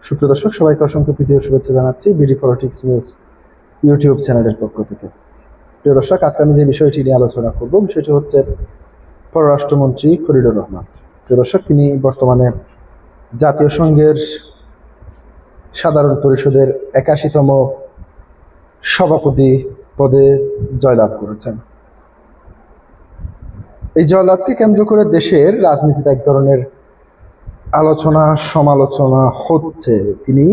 সুপ্রিয় দর্শক, সবাইকে অসংখ্য প্রীতি ও শুভেচ্ছা জানাচ্ছি বিডি পলিটিক্স নিউজ ইউটিউব চ্যানেলের পক্ষ থেকে। প্রিয় দর্শক, আজকে আমি যে বিষয়টি নিয়ে আলোচনা করব সেটি হচ্ছে পররাষ্ট্রমন্ত্রী খলিলুর রহমান। প্রিয় দর্শক, তিনি বর্তমানে জাতীয় সংঘের সাধারণ পরিষদের ৮১তম সভাপতি পদে জয়লাভ করেছেন। এই জয়লাভকে কেন্দ্র করে দেশের রাজনীতিতে এক ধরনের আলোচনা সমালোচনা হচ্ছে। তিনি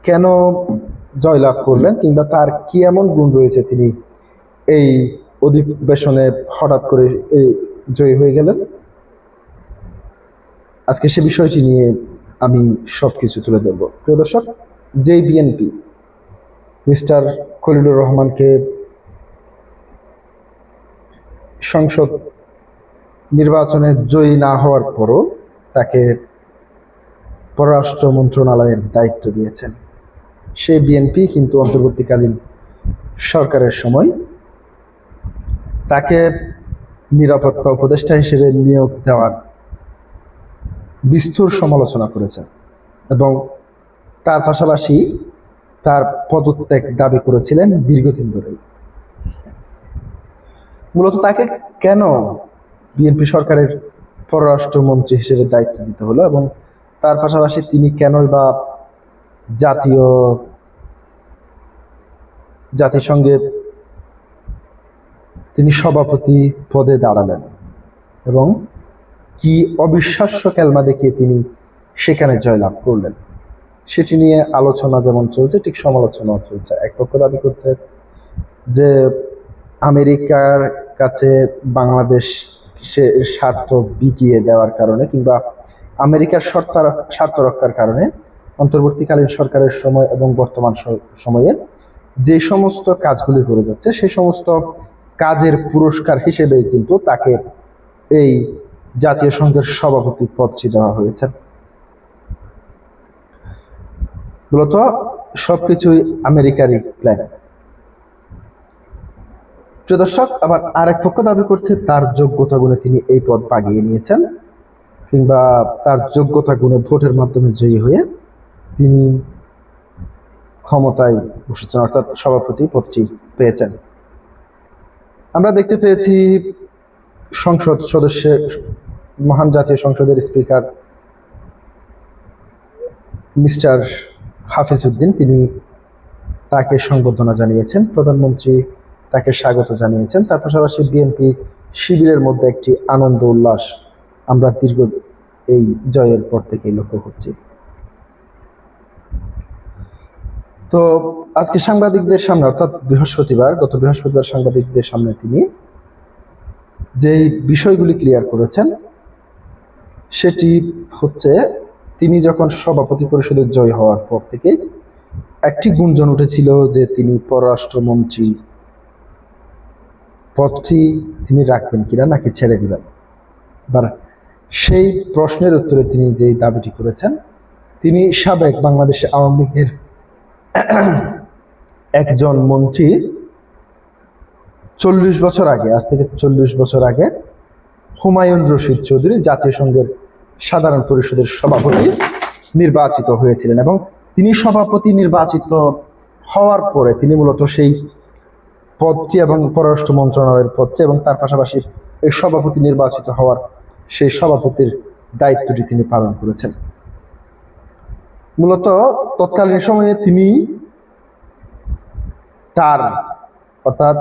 কেন জয়লাভ করলেন, কিংবা তার কি এমন গুণ রয়েছে তিনি এই অধিবেশনে হঠাৎ করে জয়ী হয়ে গেলেন। আজকে সে বিষয়টি নিয়ে আমি সবকিছু তুলে ধরব। প্রিয় দর্শক, যে বিএনপি মিস্টার খলিলুর রহমানকে সংসদ নির্বাচনে জয়ী না হওয়ার পরও তাকে পররাষ্ট্র মন্ত্রণালয়ের দায়িত্ব দিয়েছেন, সেই বিএনপি কিন্তু অন্তর্বর্তীকালীন সরকারের সময় তাকে নিরাপত্তা উপদেষ্টা হিসেবে নিয়োগ দেওয়ার বিস্তর সমালোচনা করেছেন এবং তার পাশাপাশি তার পদত্যাগ দাবি করেছিলেন দীর্ঘদিন ধরেই। মূলত তাকে কেন বিএনপি সরকারের পররাষ্ট্রমন্ত্রী হিসেবে দায়িত্ব দিতে হলো এবং তার পাশাপাশি তিনি কেনই বা জাতিসংঘে তিনি সভাপতি পদে দাঁড়ালেন এবং কি অবিশ্বাস্য কেলমা দেখিয়ে তিনি সেখানে জয়লাভ করলেন, সেটি নিয়ে আলোচনা যেমন চলছে ঠিক সমালোচনাও চলছে। এক পক্ষ দাবি করছে যে আমেরিকার কাছে বাংলাদেশ স্বার্থ বিকিয়ে দেওয়ার কারণে কিংবা আমেরিকার স্বার্থ রক্ষার কারণে অন্তর্বর্তীকালীন সরকারের সময় এবং বর্তমান সময়ে যে সমস্ত কাজগুলি করে যাচ্ছে সেই সমস্ত কাজের পুরস্কার হিসেবেই কিন্তু তাকে এই জাতীয় সংঘের সভাপতি পদটি দেওয়া হয়েছে। মূলত সবকিছুই আমেরিকারই প্ল্যান। প্রিয় দর্শক, আবার আরেক পক্ষ দাবি করছে তার যোগ্যতা গুণে তিনি এই পদ পাগিয়ে নিয়েছেন কিংবা তার যোগ্যতা গুণে ভোটের মাধ্যমে জয়ী হয়ে তিনি ক্ষমতায় বসেছেন, অর্থাৎ সভাপতি পদটি পেয়েছেন। আমরা দেখতে পেয়েছি সংসদ সদস্যের মহান জাতীয় সংসদের স্পিকার মিস্টার হাফিজউদ্দিন তিনি তাকে সংবর্ধনা জানিয়েছেন, প্রধানমন্ত্রী তাকে স্বাগত জানিয়েছেন। তার পাশাপাশি বিএনপি শিবিরের মধ্যে একটি আনন্দ উল্লাস আমরা দীর্ঘ এই জয়ের পর থেকেই লক্ষ্য করছি। তো আজকে সাংবাদিকদের সামনে, অর্থাৎ গত বৃহস্পতিবার সাংবাদিকদের সামনে তিনি যেই বিষয়গুলি ক্লিয়ার করেছেন সেটি হচ্ছে তিনি যখন সভাপতি পরিষদের জয় হওয়ার পর থেকে একটি গুঞ্জন উঠেছিল যে তিনি পররাষ্ট্রমন্ত্রী পদটি তিনি রাখবেন কিনা নাকি ছেড়ে দিবেন। সেই প্রশ্নের উত্তরে তিনি যে দাবিটি করেছেন, তিনি সাবেক বাংলাদেশ আওয়ামী লীগের একজন মন্ত্রী 40 বছর আগে, আজ থেকে 40 বছর আগে হুমায়ুন রশিদ চৌধুরী জাতীয় সংঘের সাধারণ পরিষদের সভাপতি নির্বাচিত হয়েছিলেন এবং তিনি সভাপতি নির্বাচিত হওয়ার পরে তিনি মূলত সেই পদটি এবং পররাষ্ট্র মন্ত্রণালয়ের পদটি এবং তার পাশাপাশি এই সভাপতি নির্বাচিত হওয়ার সেই সভাপতির দায়িত্বটি তিনি পালন করেছেন। মূলত তৎকালীন সময়ে তিনি তার অর্থাৎ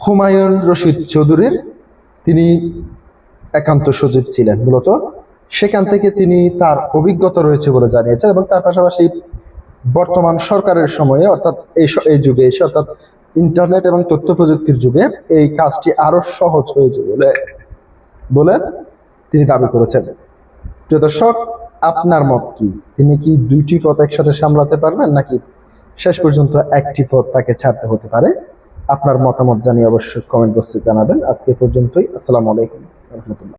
হুমায়ুন রশিদ চৌধুরীর তিনি একান্ত সচিব ছিলেন। মূলত সেখান থেকে তিনি তার অভিজ্ঞতা রয়েছে বলে জানিয়েছেন এবং তার পাশাপাশি বর্তমান সরকারের সময়ে অর্থাৎ এই যুগে এসে, অর্থাৎ ইন্টারনেট এবং তথ্য প্রযুক্তির যুগে এই কাজটি আরো সহজ হয়েছে বলে তিনি দাবি করেছেন। প্রিয় দর্শক, আপনার মত কি? তিনি কি দুইটি পদ একসাথে সামলাতে পারবেন নাকি শেষ পর্যন্ত একটি পদ তাকে ছাড়তে হতে পারে? আপনার মতামত জানিয়ে অবশ্যই কমেন্ট বক্সে জানাবেন। আজকে পর্যন্তই। আসসালামু আলাইকুম ওয়া রাহমাতুল্লাহ।